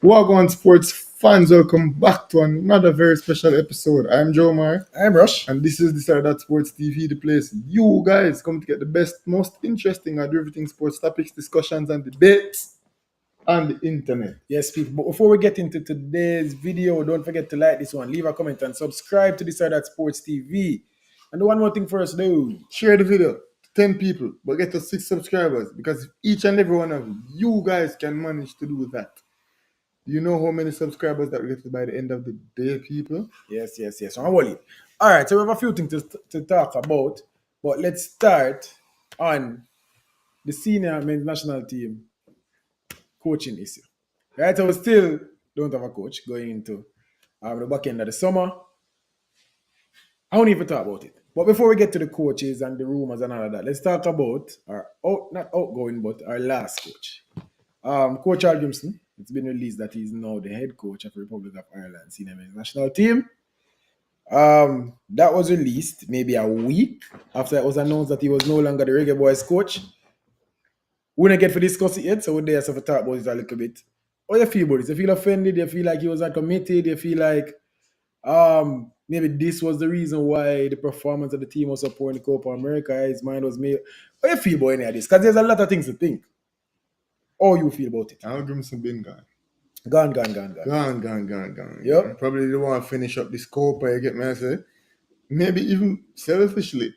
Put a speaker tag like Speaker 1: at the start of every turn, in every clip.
Speaker 1: Wagwan Sports fans, welcome back to another very special episode. I'm Joe Mar,
Speaker 2: I'm Rush.
Speaker 1: and this is the Star That Sports TV, the place you guys come to get the best, most interesting and everything sports topics, discussions, and debates on the internet.
Speaker 2: Yes, people. But before we get into today's video, don't forget to like this one, leave a comment, and subscribe to the Star That Sports TV. And one more thing for us, though.
Speaker 1: Share the video to 10 people, but get to 6 subscribers because if each and every one of you guys can manage to do that. Do you know how many subscribers that we get by the end of the day, people?
Speaker 2: Yes. So I'm worried. All right, so we have a few things to talk about, but let's start on the senior men's national team coaching issue. Right, so we still don't have a coach going into the back end of the summer. I won't even talk about it. But before we get to the coaches and the rumors and all of that, let's talk about not outgoing, but our last coach. Coach Al Grimson, it's been released that he's now the head coach of the Republic of Ireland senior men's national team. That was released maybe a week after it was announced that he was no longer the Reggae Boys coach. We don't get to discuss it yet, so we're there to talk about it a little bit. How you feel about it? You feel offended? You feel like he was uncommitted? You feel like maybe this was the reason why the performance of the team was so poor in the Copa America? His mind was made. How you feel about any of this? Because there's a lot of things to think. How you feel about it?
Speaker 1: Al Grimson been gone.
Speaker 2: Gone.
Speaker 1: Gone.
Speaker 2: Yep.
Speaker 1: Probably they want to finish up this Copa, you get me? I say. Maybe even selfishly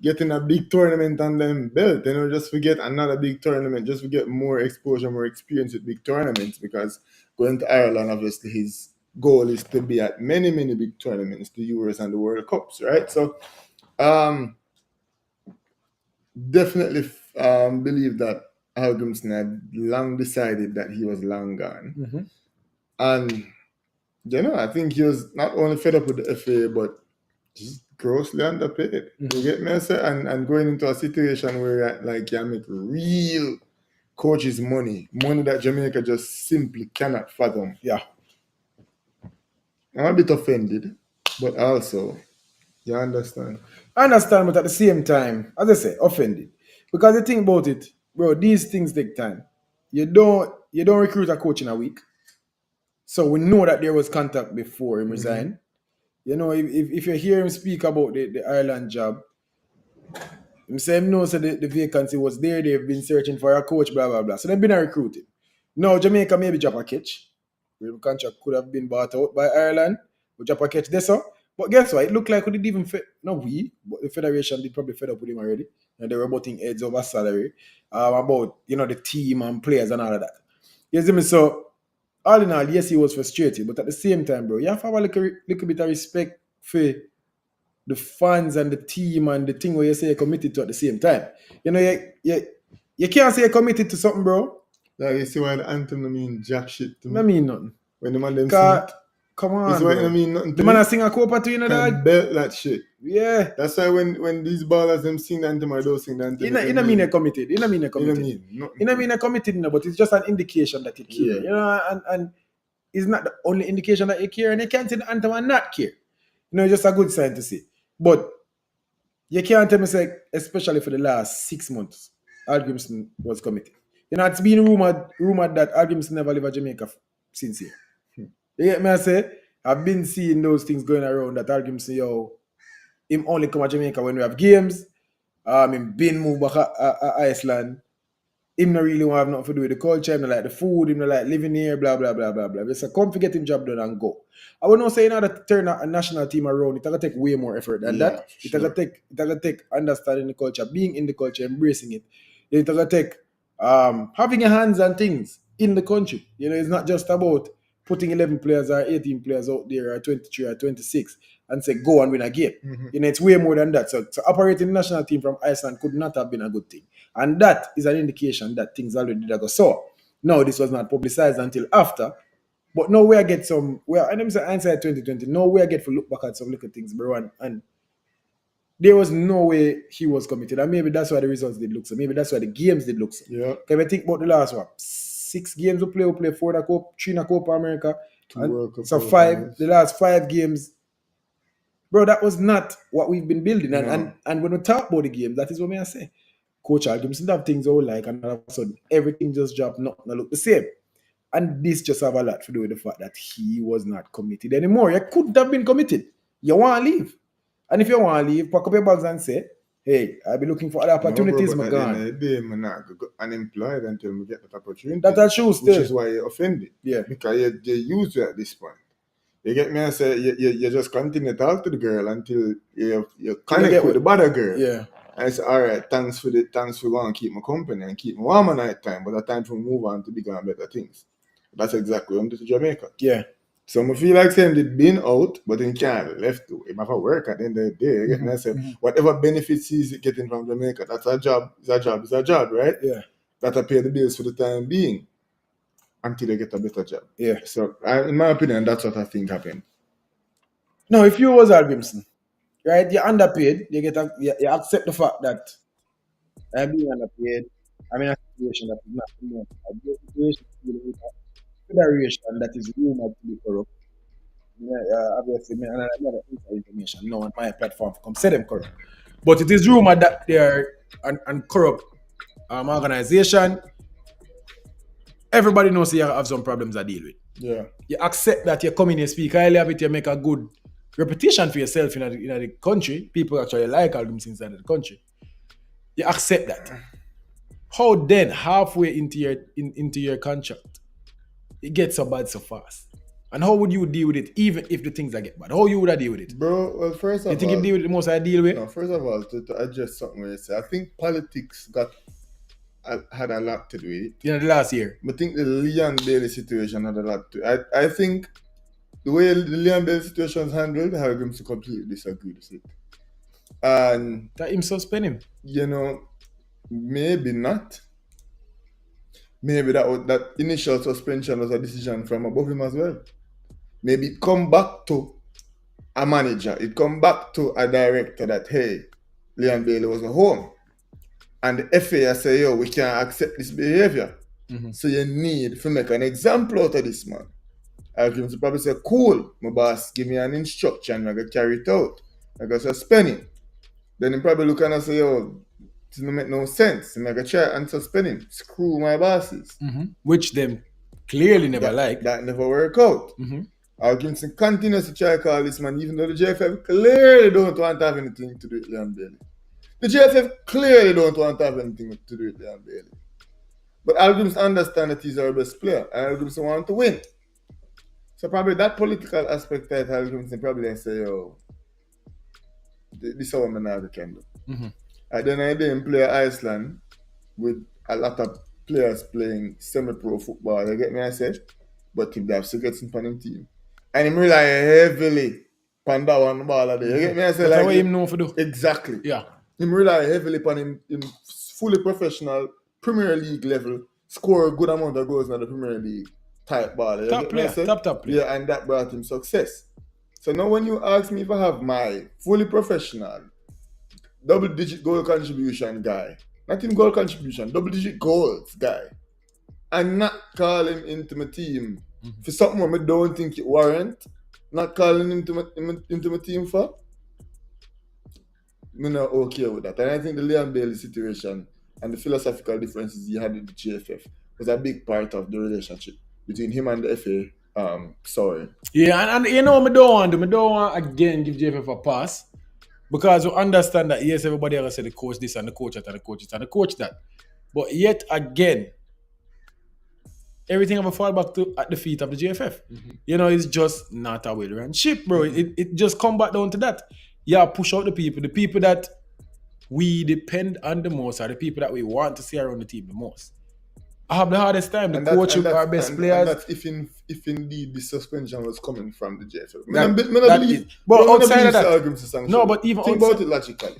Speaker 1: getting a big tournament on them belt, just forget another big tournament, just to get more exposure, more experience with big tournaments because going to Ireland, obviously, his goal is to be at many, many big tournaments, the Euros and the World Cups, right? So, definitely believe that Al Grimson had long decided that he was long gone.
Speaker 2: Mm-hmm.
Speaker 1: And, I think he was not only fed up with the FA, but just grossly underpaid.
Speaker 2: Mm-hmm.
Speaker 1: You get me? And going into a situation where you make real coaches' money that Jamaica just simply cannot fathom.
Speaker 2: Yeah.
Speaker 1: I'm a bit offended, but also, you understand?
Speaker 2: I understand, but at the same time, as I say, offended. Because the thing about it, bro, these things take time. You don't recruit a coach in a week. So we know that there was contact before him resign. If you hear him speak about the Ireland job, him say him knows that the vacancy was there, they've been searching for a coach, blah, blah, blah. So they've been recruited. Now Jamaica maybe drop a catch. The contract could have been bought out by Ireland. We drop a catch this up. But guess what? It looked like we didn't even not we, but the federation did probably fed up with him already. And they were butting heads over salary. About the team and players and all of that. You see me? So all in all, yes, he was frustrated, but at the same time, bro, you have to have a little bit of respect for the fans and the team and the thing where you say you're committed to at the same time. You can't say you're committed to something, bro.
Speaker 1: Like, you see why the anthem don't mean jack shit to me?
Speaker 2: I mean nothing.
Speaker 1: When the man them sing,
Speaker 2: come on,
Speaker 1: it's why
Speaker 2: bro.
Speaker 1: I mean nothing.
Speaker 2: The man I sing a copa to you, dog.
Speaker 1: Belt that shit.
Speaker 2: Yeah.
Speaker 1: That's why when these ballers them sing the anthem or those sing the anthem.
Speaker 2: You know mean you're committed. You know mean you're
Speaker 1: You know
Speaker 2: committed.
Speaker 1: mean nothing.
Speaker 2: You know mean you're committed, but it's just an indication that you care.
Speaker 1: Yeah.
Speaker 2: And it's not the only indication that you care, and you can't sing the anthem and not care. It's just a good sign to see. But you can't tell me, say, especially for the last 6 months, Al Grimson was committed. It's been rumored that Al Grimson never left Jamaica since here. You get me? I say, I've been seeing those things going around that Al Grimson, him only come to Jamaica when we have games. Him been moved back to Iceland. Him not really want to have nothing to do with the culture, him not like the food, him not like living here, blah, blah, blah, blah, blah. Just come to get him job done and go. I would not say in order to turn a national team around, it's going to take way more effort than that. It's going to take understanding the culture, being in the culture, embracing it. It's going to take having your hands on things in the country. It's not just about putting 11 players or 18 players out there or 23 or 26 and say, go and win a game.
Speaker 1: Mm-hmm.
Speaker 2: It's way more than that. So operating the national team from Iceland could not have been a good thing. And that is an indication that things already did go so. No, this was not publicized until after. But now we get some, and I'm saying hindsight 2020, now we get to look back at some little things, bro. And there was no way he was committed. And maybe that's why the results did look so. Maybe that's why the games did look so.
Speaker 1: Yeah.
Speaker 2: Can we think about the last 6 games we play 4 in a Copa, 3 in a Copa America. So 5, the last 5 games. Bro, that was not what we've been building.
Speaker 1: No.
Speaker 2: And when we talk about the game, that is what I say. Coach Al Grimson have things all like, and all of a sudden everything just dropped, not look the same. And this just have a lot to do with the fact that he was not committed anymore. You couldn't have been committed. You want to leave. And if you want to leave, pack up your bags and say, hey, I'll be looking for other opportunities,
Speaker 1: no,
Speaker 2: my
Speaker 1: but at the end
Speaker 2: gone.
Speaker 1: of the day, I'm not unemployed until we get that opportunity.
Speaker 2: That's true still.
Speaker 1: Which is why you're offended.
Speaker 2: Yeah.
Speaker 1: Because you're used to it at this point. You get me? I say you just continue to talk to the girl until you connect with the better girl.
Speaker 2: Yeah.
Speaker 1: And I say, all right, thanks for going to keep my company and keep me warm at night time, but it's time to move on to bigger and better things. That's exactly what I'm doing to Jamaica.
Speaker 2: Yeah.
Speaker 1: So I feel like saying they've been out, but he can't left to. He have to work at the end of the day. You get me? I say, whatever benefits he's getting from Jamaica, that's a job. It's a job, right?
Speaker 2: Yeah.
Speaker 1: That'll pay the bills for the time being until they get a better job.
Speaker 2: Yeah.
Speaker 1: So, in my opinion, that's what I think happened.
Speaker 2: No, if you was Al Grimson, right, you're underpaid, you accept the fact that I'm being underpaid. I'm in a situation that is not enough. I'm in a situation with a federation that is rumored to be corrupt. Obviously, and I never inside information. No on my platform come say them corrupt. But it is rumored that they are an corrupt organization. Everybody knows you have some problems to deal with.
Speaker 1: Yeah.
Speaker 2: You accept that you come in and speak highly of it, you make a good reputation for yourself in the country. People actually like albums inside of the country. You accept that. How then, halfway into your contract, it gets so bad so fast? And how would you deal with it, even if the things that get bad? How you would deal with it?
Speaker 1: Bro, well, first of all...
Speaker 2: You think you deal with it the most I deal with?
Speaker 1: No, first of all, to address something where you say, I think politics had a lot to do with it.
Speaker 2: You know, the last year.
Speaker 1: I think the Leon Bailey situation had a lot to it. I think the way the Leon Bailey situation is handled, I agree to completely disagree with it. And...
Speaker 2: that him suspend him?
Speaker 1: You know, maybe not. Maybe that initial suspension was a decision from above him as well. Maybe it come back to a manager. It come back to a director that, hey, Leon Bailey wasn't home. And the FA say, yo, we can't accept this behavior. So you need to make an example out of this man. I can probably say, cool, my boss give me an instruction, I'm going to carry it out. I'm going to suspend him. Then he probably look and say, yo, it doesn't make no sense. I'm going to try and suspend him. Screw my bosses.
Speaker 2: Which them clearly never liked.
Speaker 1: That never work out. Alkinson continues to try to call this man, even though the JFF clearly don't want to have anything to do with Leon Bailey. The JFF clearly don't want to have anything to do with Leon Bailey. But Algrimson understand that he's our best player, and Algrimson want to win. So probably that political aspect that Algrimson probably say, yo, this is how I can do. And then I didn't play Iceland with a lot of players playing semi-pro football, you get me I said? But if they have secrets in the team. And him rely heavily on that one ball a day. You get me? I say
Speaker 2: That's
Speaker 1: like
Speaker 2: what him know for do.
Speaker 1: Exactly.
Speaker 2: Yeah.
Speaker 1: Him rely heavily on him fully professional Premier League level, score a good amount of goals in the Premier League type ball.
Speaker 2: Top player. Top player.
Speaker 1: Yeah, and that brought him success. So now when you ask me if I have my fully professional double-digit goal contribution guy, not even goal contribution, double-digit goals guy, and not call him into my team for something I don't think it warrant, not calling him into my team for, I'm not okay with that. And I think the Leon Bailey situation and the philosophical differences he had with the GFF was a big part of the relationship between him and the FA. Sorry.
Speaker 2: Yeah, and you know, I don't want again give JFF a pass because we understand that yes, everybody else say the coach this and the coach that and the coach this and the coach that. But yet again, everything ever fall back to at the feet of the GFF. You know, it's just not a well-run ship, bro. It just come back down to that. Yeah, push out the people that we depend on the most are the people that we want to see around the team the most. I have the hardest time. The coach with our best players.
Speaker 1: And that's if indeed the suspension was coming from the GFF.
Speaker 2: But outside of that, no, but even
Speaker 1: think about it logically.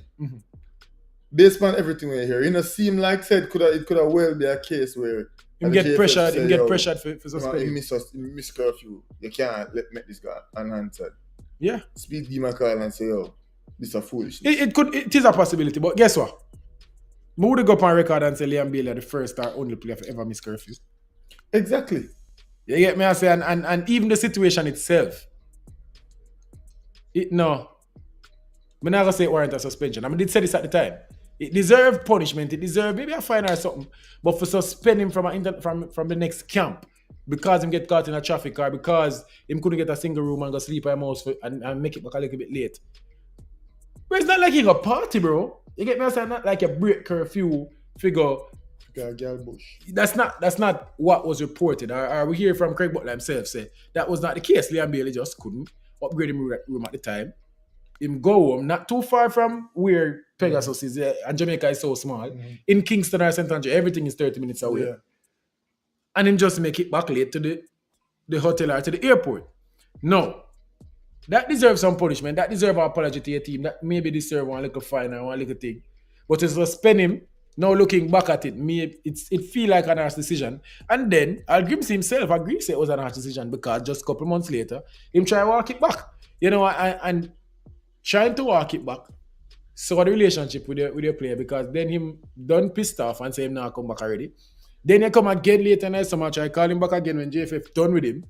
Speaker 1: Based on everything we hear, it seem like said it could have well be a case where
Speaker 2: him get pressured. Him get pressured for suspending.
Speaker 1: He miss curfew. You can't make this guy unanswered.
Speaker 2: Yeah.
Speaker 1: Speed give my call and say, yo, this is a foolishness.
Speaker 2: It is a possibility, but guess what? I would go up on record and say Liam Bailey are the first or only player to ever miss curfew.
Speaker 1: Exactly.
Speaker 2: You get me? I say, and even the situation itself, I'm not going to say it warrant a suspension. I did say this at the time. It deserved punishment. It deserved maybe a fine or something. But for suspending from the next camp, because him get caught in a traffic or because him couldn't get a single room and go sleep at house and make it back a little bit late. But it's not like he got party, bro. You get me? It's not like a break curfew figure. That's not what was reported. We hear from Craig Butler himself say that was not the case. Liam Bailey just couldn't upgrade him room at the time. Him go home, not too far from where Pegasus is, and Jamaica is so small. In Kingston or St. Andrew, everything is 30 minutes away.
Speaker 1: Yeah.
Speaker 2: And him just make it back late to the hotel or to the airport. No. That deserves some punishment. That deserves an apology to your team. That maybe deserve one little fine or one little thing. But to suspend him, now looking back at it, it feel like an harsh decision. And then Grimsey himself agrees it was an harsh decision because just a couple months later, him try to walk it back. You know, and trying to walk it back. So the relationship with your player because then him done pissed off and say him now come back already. Then he come again later and so much I call him back again when JFF done with him.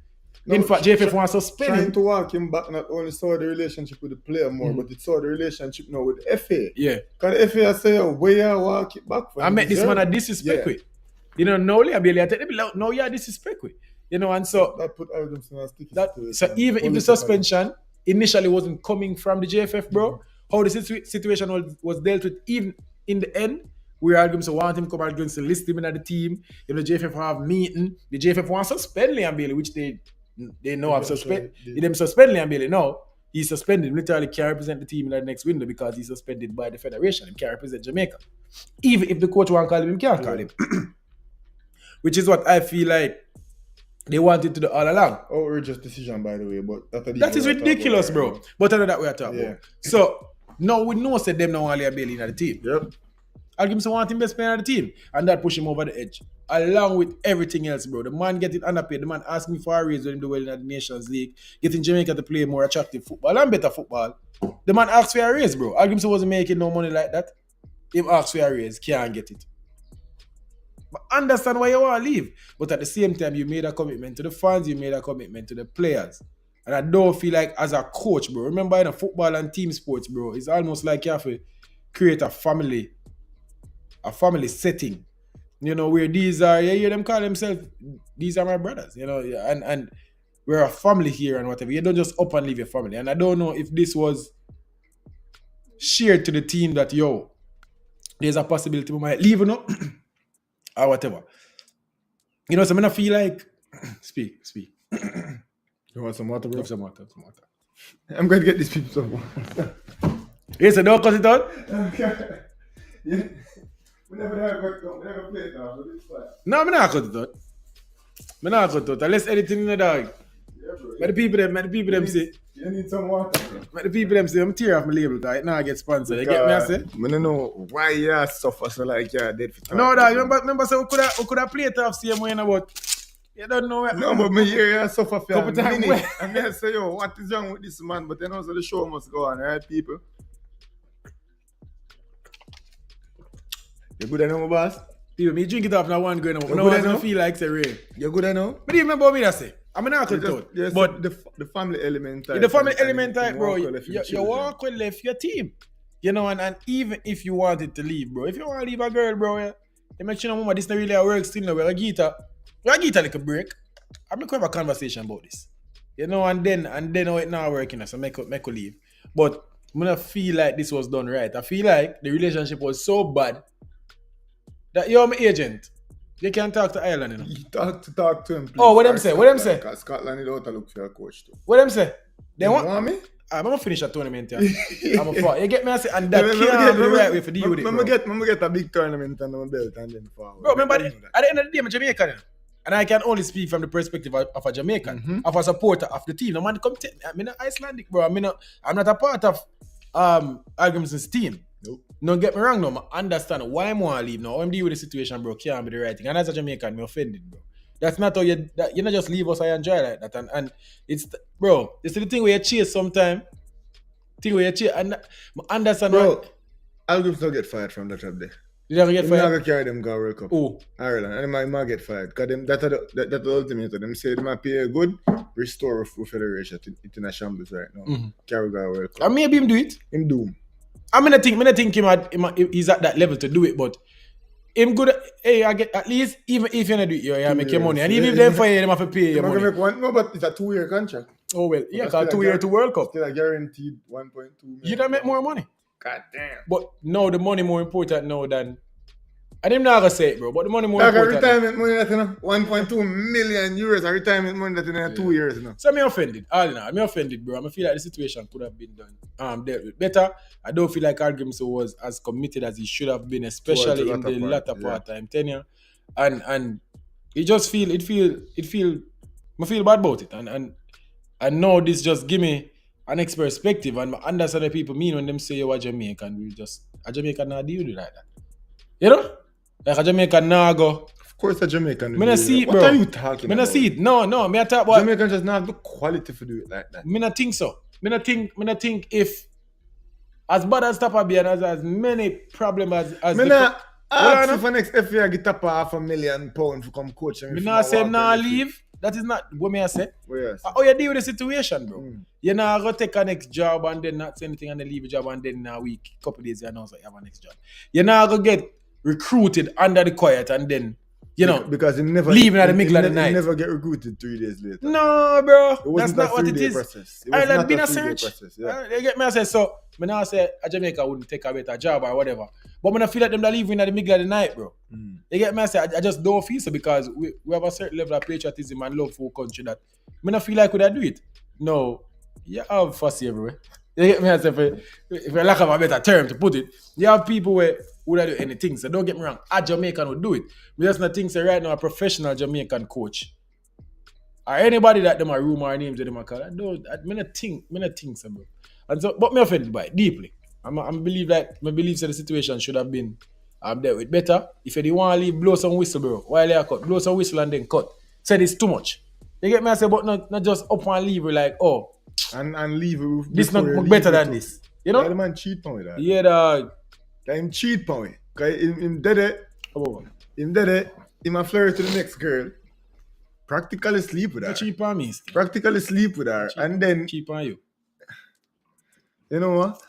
Speaker 2: No, in fact, JFF wants to suspend him.
Speaker 1: Trying to walk him back not only saw the relationship with the player more, but it saw the relationship now with the FA.
Speaker 2: Yeah.
Speaker 1: Because the FA say, where you walk it back from?
Speaker 2: I met this man a disrespect with. You know, no, I take the bill out. No, yeah, disrespect with. You know, and so
Speaker 1: that put arrogance in a sticky
Speaker 2: situation. So even if the suspension initially wasn't coming from the JFF, bro, how the situation was dealt with, even in the end, we are going to want him to come out against the list him in the team. If the JFF have meeting, the JFF wants to suspend Liam Bailey, which they know have suspended. They suspend Liam Bailey. No, he's suspended. Literally can't represent the team in the next window because he's suspended by the federation. He can't represent Jamaica. Even if the coach won't call him, he can't call him. Which is what I feel like they wanted to do all along.
Speaker 1: Outrageous decision, by the way, but
Speaker 2: that is ridiculous, bro. But I know that we are talking about. So now we know said them now Liam Bailey in the team.
Speaker 1: Yep.
Speaker 2: I'll give him some one best player on the team. And that push him over the edge. Along with everything else, bro. The man getting underpaid. The man asking for a raise when him do well in the Nations League. Getting Jamaica to play more attractive football and better football. The man asked for a raise, bro. I'll give him some wasn't making no money like that. Him asked for a raise. Can't get it. But understand why you want to leave. But at the same time, you made a commitment to the fans. You made a commitment to the players. And I don't feel like as a coach, bro. Remember in a football and team sports, bro. It's almost like you have to create a family setting, you know, where these are, you hear them call themselves, these are my brothers, you know, and we're a family here and whatever. You don't just up and leave your family. And I don't know if this was shared to the team that, yo, there's a possibility we might leave, you know, or whatever. You know, so I mean, I feel like, speak.
Speaker 1: You want some water, bro?
Speaker 2: Some water.
Speaker 1: I'm going to get these people some water.
Speaker 2: Yes, so don't cut it out.
Speaker 1: Okay. Yeah. We never play it now, but it's fine.
Speaker 2: No, I'm not cut it out. I'm not cut it out. Unless anything in the dog.
Speaker 1: Yeah, bro.
Speaker 2: But the people them say.
Speaker 1: You need some water, bro.
Speaker 2: But the people them say, I'm tear off my label, right? Now I get sponsored. You get me, I say?
Speaker 1: I don't know why you suffer so like you're dead for time.
Speaker 2: No, dog. Remember, say, we could have played it off same way, about. You don't know what.
Speaker 1: No, but me hear you suffer for
Speaker 2: couple
Speaker 1: a minute. And then I say, yo, what is wrong with this man? But then also the show must go on, right, people? You good I know, my boss?
Speaker 2: People, me drink it off now one going on. No, I don't feel like say real.
Speaker 1: You good I know?
Speaker 2: But you remember what me that say? I'm not cut it out.
Speaker 1: Yes,
Speaker 2: but
Speaker 1: the family element type.
Speaker 2: The family element type, bro. You walk with left your team. You know, and even if you wanted to leave, bro. If you want to leave a girl, bro, you make sure mama, this not really a work still now. We're get a like a break. I'm going to have a conversation about this. You know, and then how it not working, so make a leave. But I don't feel like this was done right. I feel like the relationship was so bad that you're my agent. You can talk to Ireland, you know.
Speaker 1: You talk to him, please.
Speaker 2: Oh, what them say? What them say?
Speaker 1: Because Scotland is out to look for a coach too.
Speaker 2: What them say? They
Speaker 1: want me?
Speaker 2: I'm gonna finish a tournament, yeah. I'm a fall. You get me? I say, and that can't be the right way for deal with it, bro.
Speaker 1: I'm get a big tournament under my belt and then forward.
Speaker 2: Bro, remember, at the end of the day, I'm a Jamaican, you know? And I can only speak from the perspective of a Jamaican, of a supporter of the team. No man, come take me. I'm not Icelandic, bro. I'm not a part of Algrimson's team.
Speaker 1: Nope.
Speaker 2: Don't get me wrong, no. I understand why I want to leave now. I'm dealing with the situation, bro. Can't be the right thing. And as a Jamaican, I'm offended, bro. That's not how you not just leave us. I enjoy like that. And it's, bro, it's the thing where you chase sometimes. And I understand.
Speaker 1: Bro, Algrimson don't get fired from that job there.
Speaker 2: You never get fired?
Speaker 1: I'm not carry them go World Cup.
Speaker 2: Oh.
Speaker 1: Ireland. And they might get fired. Because that's the ultimate. Them say they might pay good, restore a full federation. It's in a shambles right now. Mm-hmm. Carry go World Cup.
Speaker 2: And maybe him do it.
Speaker 1: Him do.
Speaker 2: I think he's at that level to do it, but him good. Hey, I get at least even if you not do it, you make your
Speaker 1: years.
Speaker 2: money, and even if they fire, them have to pay
Speaker 1: You
Speaker 2: your
Speaker 1: might
Speaker 2: money.
Speaker 1: make one, no, but it's a 2-year contract.
Speaker 2: Oh well,
Speaker 1: But
Speaker 2: yeah,
Speaker 1: that's
Speaker 2: cause
Speaker 1: still
Speaker 2: 2 years to World Cup,
Speaker 1: Still a guaranteed 1.2 million.
Speaker 2: you don't make more money.
Speaker 1: God damn.
Speaker 2: But no, the money more important now than. I didn't know how to say it, bro. But the money more
Speaker 1: Like a
Speaker 2: important.
Speaker 1: retirement money that you know, 1.2 million euros, a retirement money that you know, 2 years, you know.
Speaker 2: So I'm offended. All in all, I'm offended, bro. I feel like the situation could have been done dealt with better. I don't feel like Grimson was as committed as he should have been, especially in the latter part time tenure. And it just feel I feel bad about it. And I know this just give me an next perspective, and I understand what people mean when them say you're a Jamaican. A Jamaican not deal with like that. You know? Like a Jamaican now go.
Speaker 1: Of course, a Jamaican.
Speaker 2: Me not see it, bro.
Speaker 1: What are you talking about?
Speaker 2: Me not see it. No. Me I talk about
Speaker 1: Jamaican just not have the quality to do it like that.
Speaker 2: Me not think so. Me not think if as bad as Tapa be and as many problems as
Speaker 1: me not ask if next FA get Tapa £500,000 to come coach.
Speaker 2: Me not say nah leave. That is not what me I say.
Speaker 1: Yes.
Speaker 2: How you deal with the situation, bro? You not go take a next job and then not say anything and then leave a job and then in a week, couple days you announce that you have a next job. You not go get recruited under the quiet and then
Speaker 1: because he never
Speaker 2: leaving at the middle of the night.
Speaker 1: He never get recruited 3 days later.
Speaker 2: No, bro.
Speaker 1: That's
Speaker 2: not what it is.
Speaker 1: Process.
Speaker 2: I like been a search. You get me? I say so. Me now say a Jamaica wouldn't take a better job or whatever. But me not feel like them that leaving at the middle of the night, bro. You get me? I say I just don't feel so because we have a certain level of patriotism and love for our country that me not feel like we do it. No, you have fussy everywhere. You get me? I say if I lack of a better term to put it, you have people where would do anything. So don't get me wrong, a Jamaican would do it. We just not think so right now a professional Jamaican coach or anybody that them a rumor names that them a call. I not think so, bro. And so, but me offended by it deeply. I believe that the situation should have been dealt with better. If you didn't want to leave, blow some whistle, bro. While you cut, blow some whistle and then cut. Said it's too much. You get me? I say, but not just up and leave. Like, oh,
Speaker 1: and leave.
Speaker 2: This not better than this. You know?
Speaker 1: Yeah, the man cheat on that.
Speaker 2: Yeah, dog.
Speaker 1: Him cheat on it. Cause him did it. Him did it. Him a flirt to the next girl. Practically sleep with her.
Speaker 2: Cheap on me.
Speaker 1: Practically sleep with her. And then
Speaker 2: cheap on you.
Speaker 1: You know what?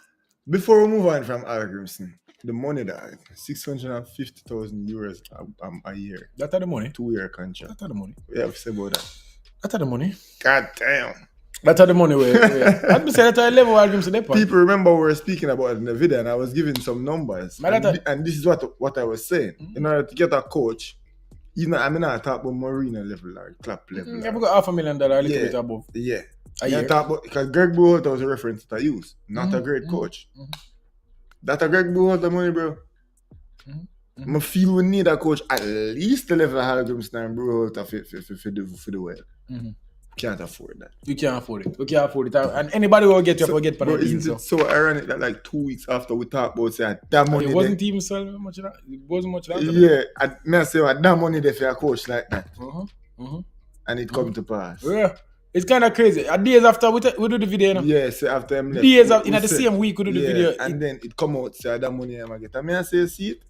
Speaker 1: Before we move on from Al Grimson, the money that 650,000 euros a year.
Speaker 2: That's the money.
Speaker 1: 2-year contract.
Speaker 2: That's the money.
Speaker 1: What you have to say about that?
Speaker 2: That's the money.
Speaker 1: God damn.
Speaker 2: That's the money. I'd be saying that's a level Al Grimson.
Speaker 1: People remember we were speaking about it in the video and I was giving some numbers. And this is what I was saying. In order to get a coach, I mean, I talk about Marina level or Clap level.
Speaker 2: You've got $500,000 a little bit above.
Speaker 1: Yeah.
Speaker 2: I
Speaker 1: talk about, because Greg Buholter was a reference that I use, not a great coach. That a Greg Buholter money, bro. I feel we need a coach at least the level of Al Grimson and Buholter for the well. Can't afford that.
Speaker 2: You can't afford it. And anybody will get you forget
Speaker 1: for the isn't it so ironic that like 2 weeks after we talked about say that money
Speaker 2: it wasn't even so much of that. It wasn't much of that.
Speaker 1: Yeah, I say that money there for a coach like that. And it come to pass.
Speaker 2: Yeah. It's kind of crazy. Days after we do the video, you know?
Speaker 1: Yeah, so after him left.
Speaker 2: Days after, in the same week we do the video.
Speaker 1: And then it come out, say that money I'm get. I mean I say see it.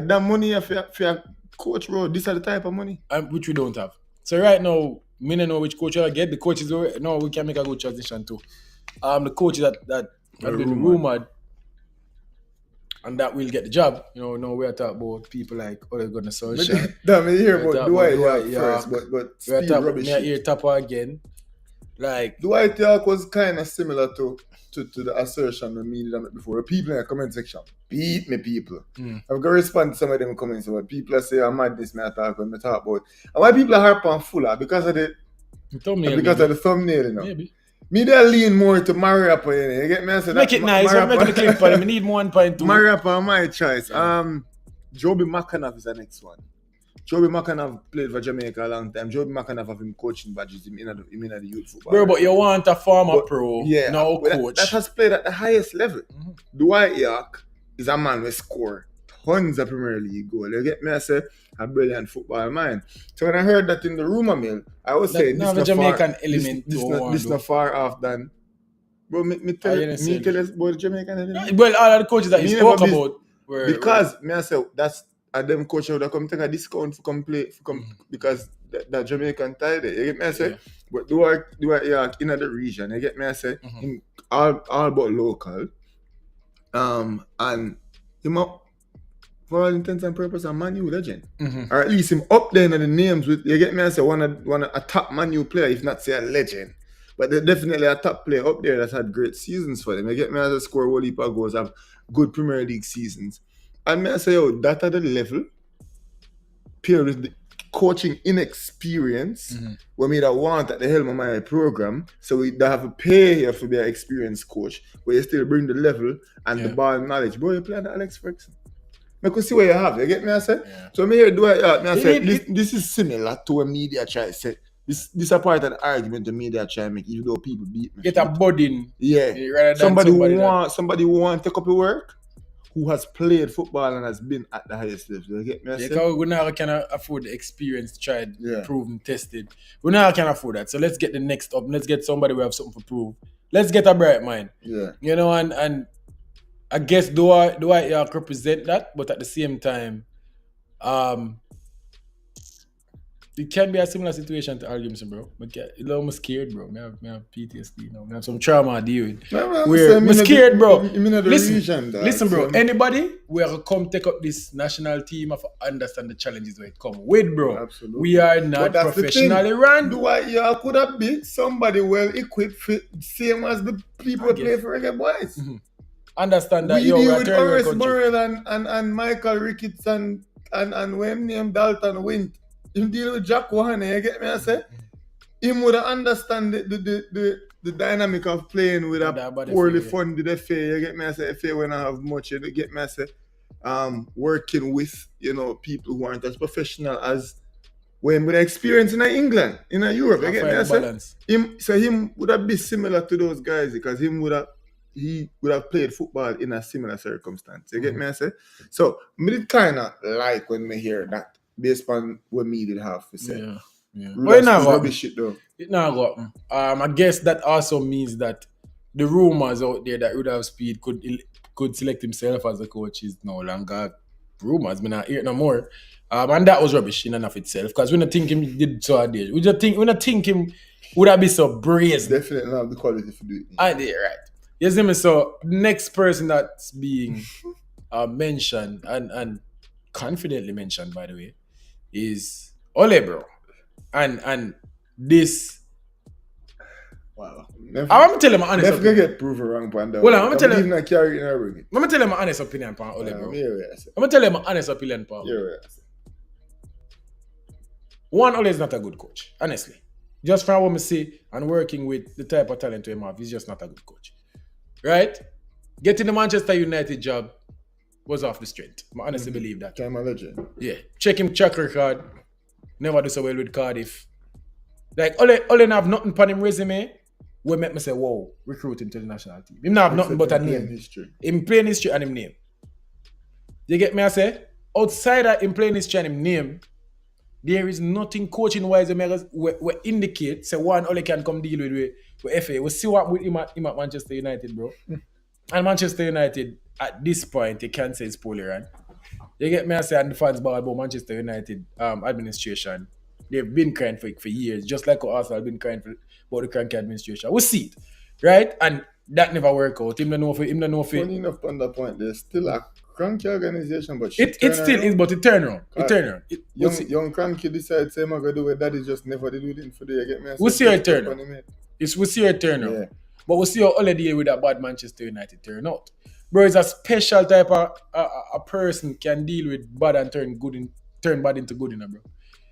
Speaker 1: That money for a coach, bro. These are the type of money.
Speaker 2: Which we don't have. So right now, me don't know which coach I get. The coaches no, we can make a good transition too. The coaches that been rumored and that will get the job. You know, we're talking about people like Ole Gunnar Solskjaer.
Speaker 1: Damn, me hear about Dwight first, but
Speaker 2: we're talking about here Tapa again. Like
Speaker 1: Dwight York was kind of similar to the assertion we made on it before. People in the comment section beat me, people. I'm gonna respond to some of them comments about people say I'm madness me attack when me talk about. And why people are harp on Fuller because of the thumbnail, you know.
Speaker 2: Maybe.
Speaker 1: Me they lean more to Mariappa, you know. You get me? I said
Speaker 2: make it nice. I'm making a clip for him. I need 1.2.
Speaker 1: Mariappa my choice. Joby McAnuff is the next one. Joby McAnuff played for Jamaica a long time. Joby McAnuff have him coaching badges in the youth football.
Speaker 2: Bro, but you want a former pro, no coach.
Speaker 1: That has played at the highest level. Dwight York is a man who score tons of Premier League goals. You get me? I say a brilliant football mind. So when I heard that in the rumor mill, I was saying this is
Speaker 2: Jamaican element.
Speaker 1: This not far off than. Bro, me tell us about the Jamaican element.
Speaker 2: Well, all of the coaches that you spoke about were
Speaker 1: because me I say that's. And them coach would come take a discount for come play because that Jamaican tie there. You get me I say? But Dwight York in the region, you get me I say? Him all about local. And him for all intents and purposes, a Man U legend. Or at least him up there in the names with, you get me? I say one a top Man U player, if not say a legend. But they're definitely a top player up there that's had great seasons for them. You get me? As a score, a whole heap of goals, have good Premier League seasons. And me I say, yo, that at the level, paired with the coaching inexperience, when me that want at the helm of my program, so we don't have to pay here for be an experienced coach, but you still bring the level and the ball knowledge. Bro, you play under Alex Ferguson. I could see what you have. You get me? I say.
Speaker 2: Yeah.
Speaker 1: So me here do I say this is similar to a media try to say. This a part of the argument the media try to make, even though people beat me.
Speaker 2: Get a budding.
Speaker 1: Yeah. Somebody who want to take up your work, who has played football and has been at the highest level. You get me? I say?
Speaker 2: Because we now can afford the experience, tried, proven, tested. We now can afford that. So let's get the next up. Let's get somebody who have something to prove. Let's get a bright mind.
Speaker 1: Yeah.
Speaker 2: You know, and I guess do I represent that, but at the same time, it can be a similar situation to Argumson, bro. But I'm almost scared, bro. I have PTSD, you know. I have some trauma I deal with. I'm scared, bro. Listen, bro. Anybody will come take up this national team of understand the challenges where it come with, bro.
Speaker 1: Absolutely.
Speaker 2: We are not professionally run.
Speaker 1: You could have been somebody well equipped, same as the people who play for Reggae Boys.
Speaker 2: Understand that
Speaker 1: we deal with Horace Burrell and Michael Ricketts and when named Dalton Wint. Him deal with Jack Wahane, you get me? I say him would understand the dynamic of playing with a poorly funded FA. You get me? I say FA when I have much. You get me? I say working with people who aren't as professional as when with experience in England, in Europe. You get me? I say him would have been similar to those guys because he would have played football in a similar circumstance. You get me? I say so. Me did kind of like when me hear that. Based on what me did have to say.
Speaker 2: Yeah. But
Speaker 1: it
Speaker 2: not got I guess that also means that the rumors out there that Rudolph Speed could select himself as a coach is no longer rumors. Me not hear no more. And that was rubbish in and of itself. Because we don't think him did so a day. We don't think him would have been so brazen.
Speaker 1: Definitely not have the quality to do it.
Speaker 2: I did, right. You see me? So next person that's being mentioned and confidently mentioned, by the way, is Ole, bro. And this.
Speaker 1: Wow.
Speaker 2: I'm gonna tell him my honest
Speaker 1: opinion. Never get proven wrong, Panda.
Speaker 2: Well, I'm gonna tell him.
Speaker 1: I'm
Speaker 2: gonna tell him my honest opinion, Pan Ole, bro. I'm gonna tell him my honest opinion, Pan. One, Ole is not a good coach, honestly. Just from what I see and working with the type of talent we have, he's just not a good coach. Right? Getting the Manchester United job was off the strength. I honestly believe that.
Speaker 1: Time a legend.
Speaker 2: Yeah. Check him track record. Never do so well with Cardiff. Like, Ole have nothing on him resume. We make me say, whoa, recruit him to the national team. Him not have nothing but a name. Him playing history and him name. You get me I say? Outside of him playing history and him name, there is nothing coaching-wise we indicate, say one Ole can come deal with FA. We see what with him at Manchester United, bro. And Manchester United, at this point, you can't say it's poorly run. You get me I say, and the fans bad about Manchester United administration. They've been crying for years, just like Arsenal have been crying about the cranky administration. We see it, right? And that never work out. Him don't know if
Speaker 1: Funny enough on that point, there's still a cranky organization, but
Speaker 2: it still is, but it turn around.
Speaker 1: Young cranky decides say I'm gonna do it. That is just never did with him for the. You get me?
Speaker 2: We see a turn around. We see a turn around. Yeah. But we see how Ole deal with that bad Manchester United turn out. Bro, it's a special type of a person can deal with bad and turn bad into good, bro.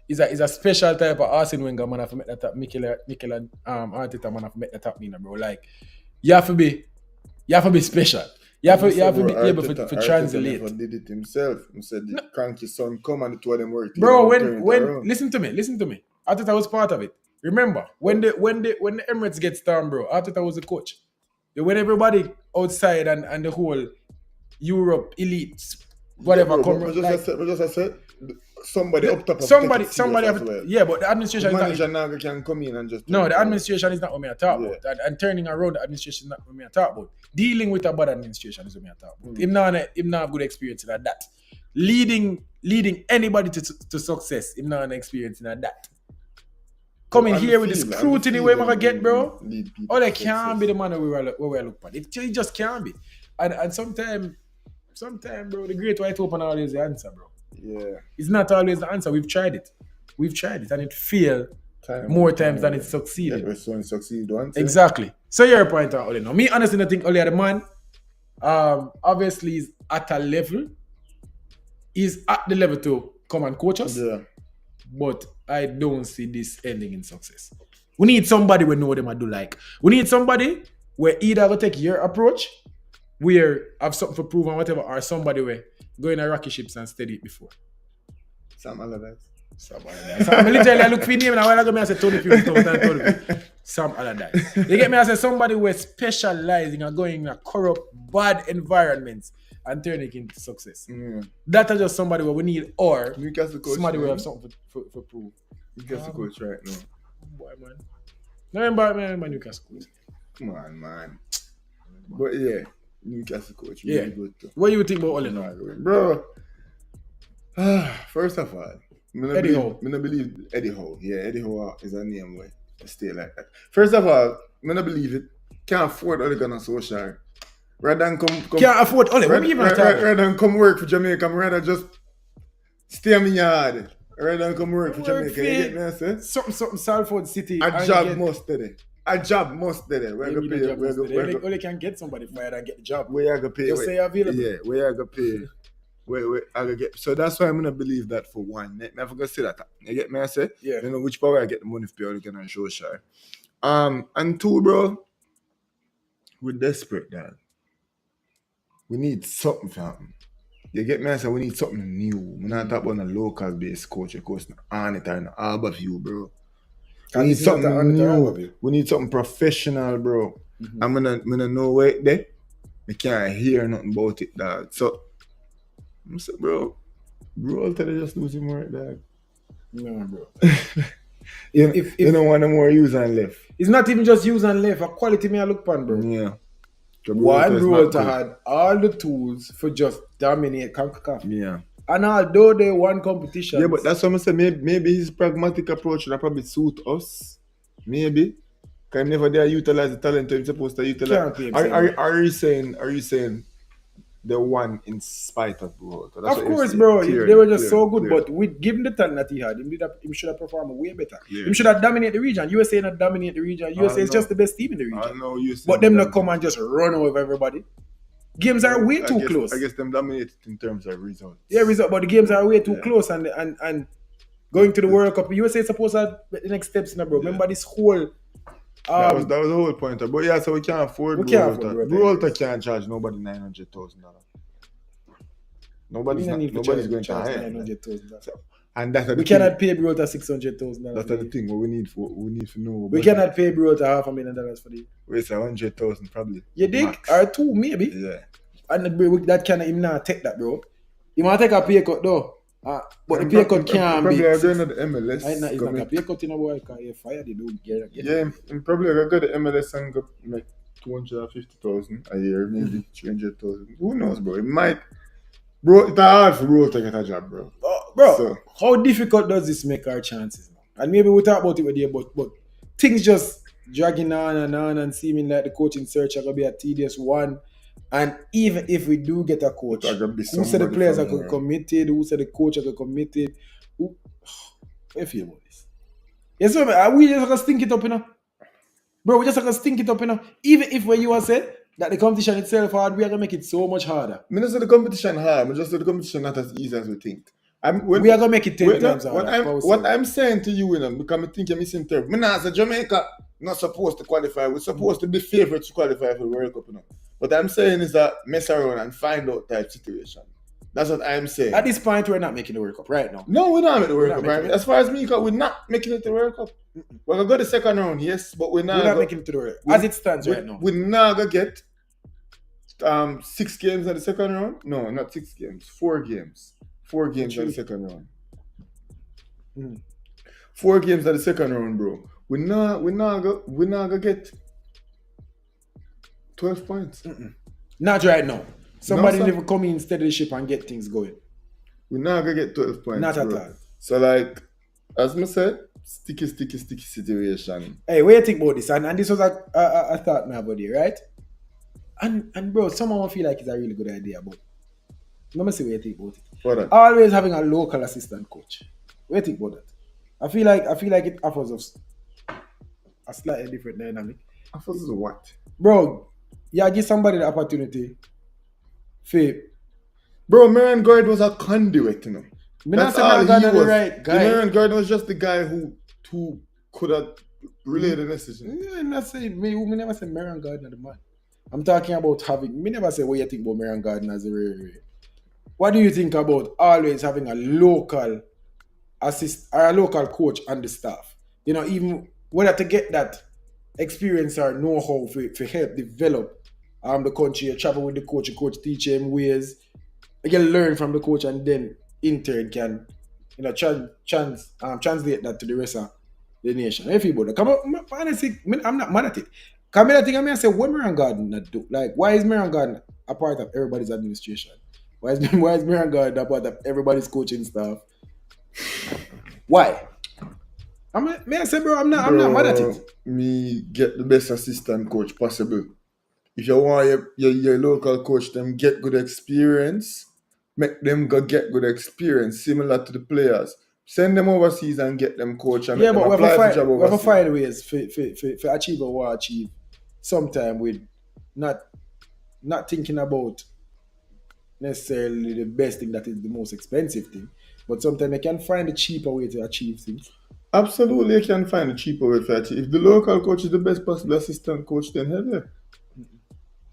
Speaker 2: It's a special type of Arsene Wenger man have to make that up. Mikel and Arteta man have to make that up, bro. Like you have to be special. You have to be able to translate.
Speaker 1: Arteta did it himself. He said the cranky son come and the two of them work.
Speaker 2: Bro, when listen to me. Arteta was part of it. Remember when the Emirates get stormed, bro. Arteta was the coach. When everybody outside and the whole Europe elites, whatever,
Speaker 1: I said, somebody up top.
Speaker 2: Somebody yeah, but the administration
Speaker 1: the manager now can come in and just.
Speaker 2: No, the administration is not what me talk about. And turning around the administration is not what me talk about. Dealing with a bad administration is what me talk about. Him not have good experience in that. Leading anybody to success, him not an experience in that. Coming here with the scrutiny where I get, bro. Oh, they can't be the man where we look at. It just can't be. And sometimes sometimes, bro, the great white open always the answer, bro.
Speaker 1: Yeah.
Speaker 2: It's not always the answer. We've tried it, and it failed more times than it succeeded.
Speaker 1: Yeah, so succeed once.
Speaker 2: Exactly. So your point out, Ole. Now, me honestly, I think Ole the man, obviously is at a level. He's at the level to come and coach us.
Speaker 1: Yeah.
Speaker 2: But I don't see this ending in success. We need somebody we know them I do like. We need somebody where either will take your approach, where have something for prove and whatever, or somebody where go in a rocky ships and steady it before.
Speaker 1: Sam Allardyce.
Speaker 2: I literally look for him and a while ago I said Tony Pugh. Sam Allardyce. You get me? I said somebody who is specializing and going in a corrupt, bad environments and turning it into success. That is just somebody where we need, or
Speaker 1: Newcastle coach,
Speaker 2: somebody
Speaker 1: man.
Speaker 2: who have something for prove.
Speaker 1: Newcastle coach right now.
Speaker 2: Boy, man. No, remember Newcastle coach.
Speaker 1: Come on, man. But yeah, Newcastle coach.
Speaker 2: Yeah.
Speaker 1: Really good too.
Speaker 2: What do you think about Ole now?
Speaker 1: Bro. First of all,
Speaker 2: Eddie Howe.
Speaker 1: I don't believe Eddie Howe. Yeah, Eddie Howe is a name where stay like that. First of all, I don't believe it. Can't afford Ole Gunnar Solskjaer. Rather than come
Speaker 2: can't afford Ole. What do you
Speaker 1: rather than come work for Jamaica, I'm rather just stay in my yard. Rather than come work for Jamaica. You get me, I say?
Speaker 2: Something Salford City.
Speaker 1: A job must do it. A job must do it. We're going to pay.
Speaker 2: Only can get somebody fired and get the job.
Speaker 1: Where you going to pay?
Speaker 2: Just say available.
Speaker 1: Yeah, where you going to pay? Where I gonna get? So that's why I'm gonna believe that for one. Never gonna say that. You get me? I say,
Speaker 2: yeah.
Speaker 1: You know which power I get the money for Ole Gunnar Solskjaer. And two, bro, we're desperate, dad. We need something for him. You get me? I say we need something new. We're not talking about a local based coach, of course, on it or Arbor View, bro. We need something new. We need something professional, bro. I'm gonna know where there. I can't hear nothing about it, dog. So I'm saying, bro, I'll tell you just losing more, dog.
Speaker 2: No, bro.
Speaker 1: If you don't want no more use and left.
Speaker 2: It's not even just use and left. A quality me I look pan, bro.
Speaker 1: Yeah.
Speaker 2: One Walter had all the tools for just dominate CONCACAF.
Speaker 1: Yeah.
Speaker 2: And although they won competition.
Speaker 1: Yeah, but that's what I'm saying. Maybe his pragmatic approach will probably suit us. Maybe. Because never they utilize the talent he's supposed to utilize. Are you saying the one in spite of bro?
Speaker 2: Of course, bro. They were just so good, but with given the talent that he had, he should have performed way better. He should have dominated the region. USA not dominate the region. USA is just the best team in the region.
Speaker 1: I know USA.
Speaker 2: But them not come and just run over everybody. Games are way too close.
Speaker 1: I guess them dominated in terms of results.
Speaker 2: Yeah, but the games are way too close and going to the World Cup. USA is supposed to have the next steps now, bro. Remember this whole
Speaker 1: that was the whole point. But yeah, so we can't afford Walter can't charge nobody $900,000. Nobody's going to hire $900,000. And that's
Speaker 2: we cannot pay Walter $600,000.
Speaker 1: That's the thing. What we need to know.
Speaker 2: We cannot pay Walter $500,000 for the.
Speaker 1: We say 100,000 probably.
Speaker 2: You dig? Or two maybe.
Speaker 1: Yeah.
Speaker 2: And that kind of him not take that, bro. He might take a pay cut though. But the pay cut can't be.
Speaker 1: Probably going to the MLS.
Speaker 2: It's not a pay cut in a boy because you fired. They don't get.
Speaker 1: Yeah, probably going to go to the MLS and go like 250,000 a year, maybe 300,000. Who knows, bro? It might. Bro, it's hard for bro to get a job, bro.
Speaker 2: Bro, how difficult does this make our chances, man? And maybe we'll talk about it with you, but things just dragging on and seeming like the coaching search are going to be a tedious one. And even if we do get a coach, who said the players are committed? Who said the coach are committed? How you feel about this? Yes, sir, we just going to stink it up, you know? Bro, we just going to stink it up, you know? Even if when you are said that the competition itself hard, we are going to make it so much harder.
Speaker 1: I don't say the competition hard, I just say the competition not as easy as we think.
Speaker 2: We are going to make it 10 times harder.
Speaker 1: What I'm saying to you, because I think you're missing term. I say Jamaica not supposed to qualify. We're supposed to be favorites to qualify for the World Cup, you know? What I'm saying is that mess around and find out type situation. That's what I'm saying.
Speaker 2: At this point, we're not making the World Cup right now.
Speaker 1: No, we're not making the World Cup right now. As far as me, we're not making it to the World Cup. We're going to go to the second round, yes, but we're not
Speaker 2: making it to the World Cup. As it stands right now.
Speaker 1: We're not going to get 6 games at the second round. No, not 6 games. 4 games. 4 games at the second round. 4 games at the second round, bro. We're not going to get 12 points.
Speaker 2: Not right now. Somebody never come in, steady the ship and get things going.
Speaker 1: We're not going to get 12 points.
Speaker 2: Not at all.
Speaker 1: So, like, as I said, sticky situation.
Speaker 2: Hey, what do you think about this? And this was a thought, my buddy, right? And bro, someone will feel like it's a really good idea, but Let me see what you think about it.
Speaker 1: For that.
Speaker 2: Always having a local assistant coach. What do you think about that? I feel like it offers us a slightly different dynamic.
Speaker 1: Offers us what?
Speaker 2: Bro, yeah, give somebody the opportunity.
Speaker 1: Bro, Marion Gordon was a conduit, you know. That's all he was.
Speaker 2: The right guy.
Speaker 1: Marion Gordon was just the guy who could have relayed the message.
Speaker 2: I'm not saying me never say Marion Gardner the man. I'm talking about having. Me never say what you think about Marion Gardner as a real. What do you think about always having a local assist or a local coach on the staff? You know, even whether to get that experience or know-how for help develop the country, you travel with the coach teach him ways. You can learn from the coach and then in turn can translate that to the rest of the nation. Everybody, come on, honestly, I'm not mad at it. Come I think I say what Marion Garden not do? Like, why is Marion Garden a part of everybody's administration? Why is Marion Garden a part of everybody's coaching staff? Why? May I say, bro, I'm not mad at it.
Speaker 1: Me get the best assistant coach possible. If you want your local coach, them get good experience, make them go get good experience, similar to the players. Send them overseas and get them coach and
Speaker 2: yeah,
Speaker 1: make
Speaker 2: but
Speaker 1: them apply for job overseas.
Speaker 2: We have to find ways for achieve what we want to achieve. Sometime with not thinking about necessarily the best thing that is the most expensive thing, but sometimes you can find a cheaper way to achieve things.
Speaker 1: Absolutely, you can find a cheaper way to achieve. If the local coach is the best possible assistant coach, then hell yeah.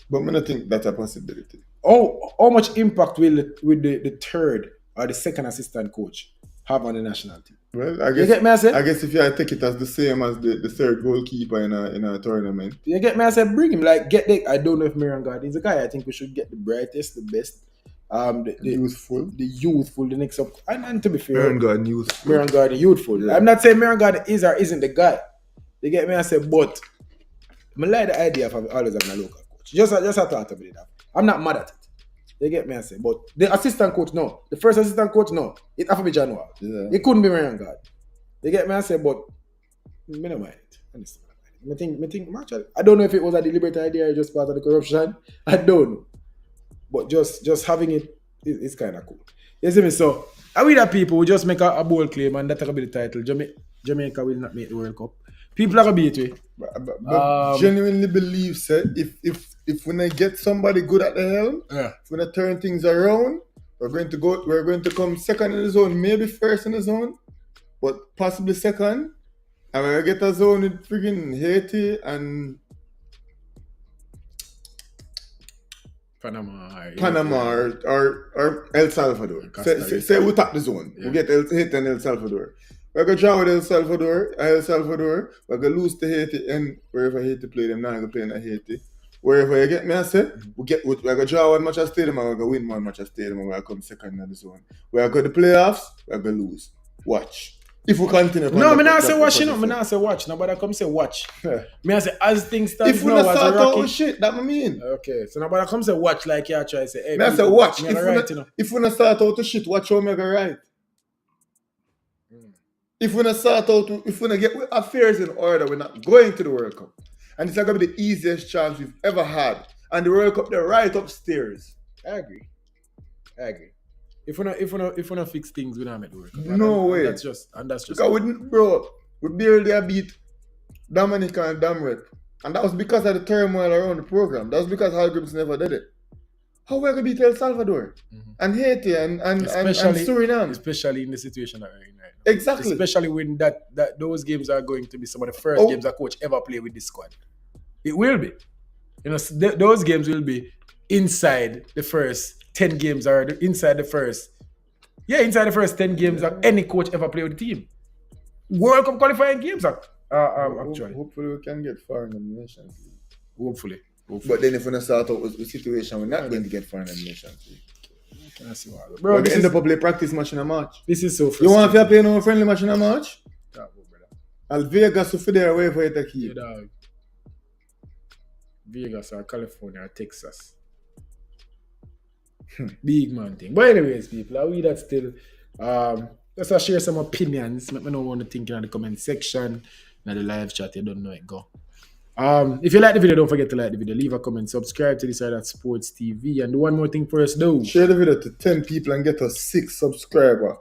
Speaker 1: But I don't think that's a possibility.
Speaker 2: How much impact will the third or the second assistant coach have on the national team?
Speaker 1: Well, I guess
Speaker 2: you get me, I said?
Speaker 1: I guess if you take it as the same as the third goalkeeper in a tournament.
Speaker 2: You get me, I said, bring him. Like, I don't know if Marion Garden is a guy. I think we should get the brightest, the best. The youthful, the next up. And to be fair,
Speaker 1: Marion Garden
Speaker 2: youthful. Yeah. I'm not saying Marion Garden is or isn't the guy. You get me, I said, but I like the idea of always having a local coach. Just a thought of it. I'm not mad at it. You get me, I say. But the assistant coach, no. The first assistant coach, no. It have to be January. Yeah. It couldn't be Marion Garden. You get me, I say, but I don't mind it. Honestly. I think I don't know if it was a deliberate idea or just part of the corruption. I don't know. But just having it is kind of cool. You see me? So, are we that people who just make a bold claim and that will be the title? Jamaica will not make the World Cup. People are going to beat it.
Speaker 1: But genuinely believe, sir, if when I get somebody good at the helm, if when I turn things around, we're going to come second in the zone, maybe first in the zone, but possibly second. And when I get a zone with freaking Haiti and Panama or El Salvador. Say we tap the zone. Yeah. We get Haiti and El Salvador. We're going to draw with El Salvador. We're going to lose to Haiti, and wherever Haiti play, them not going to play in Haiti. Wherever you get me, I say, we're going to draw one match at stadium and we're going to win one match at stadium and we're going to come second in the zone. We're going to the playoffs, we're going to lose. Watch. If we continue.
Speaker 2: No, I'm not say watch, I'm not say watch. Nobody come say watch. Me I say as things stand
Speaker 1: if we not start out with shit, that I mean.
Speaker 2: Okay, so nobody come say watch like you try to say. Hey,
Speaker 1: me I say watch. If we not start out with shit, watch how me go right. If we not start out, if we not get affairs in order, we're not going to the World Cup. And it's not going to be the easiest chance we've ever had. And the World Cup, they're right upstairs.
Speaker 2: I agree. If we not fix things, we don't make the World Cup.
Speaker 1: No way.
Speaker 2: That's just.
Speaker 1: Because we barely beat Dominica and Damret. And that was because of the turmoil around the program. That was because Hal Grips never did it. How we going to beat El Salvador? And Haiti and Suriname?
Speaker 2: Especially in the situation that we're in right
Speaker 1: now. Exactly.
Speaker 2: Especially when that those games are going to be some of the first games a coach ever play with this squad. It will be. You know, those games will be inside the first 10 games or inside the first 10 games that any coach ever play with the team. World Cup qualifying games actually.
Speaker 1: Hopefully we can get far in the Nations League.
Speaker 2: Hopefully.
Speaker 1: But then if we start out with the situation, we're not going to get far in the Nations League.
Speaker 2: Bro,
Speaker 1: we end up play practice match in a match.
Speaker 2: This is so frustrating.
Speaker 1: You want to play no friendly match in a match? Al Vegas to feel there away for it to keep.
Speaker 2: Yeah, Vegas or California or Texas. Big man thing. But anyways, people, are we that still let's share some opinions. Let me know what you think in the comment section. In the live chat, you don't know it go. If you like the video, don't forget to like the video, leave a comment, subscribe to this side at Sports TV, and do one more thing for us, though.
Speaker 1: Share the video to 10 people and get us 6 subscribers.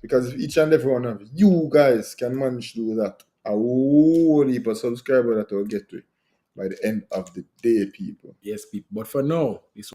Speaker 1: Because if each and every one of you guys can manage to do that, a whole heap of subscribers that will get to it by the end of the day, people.
Speaker 2: Yes, people. But for now, this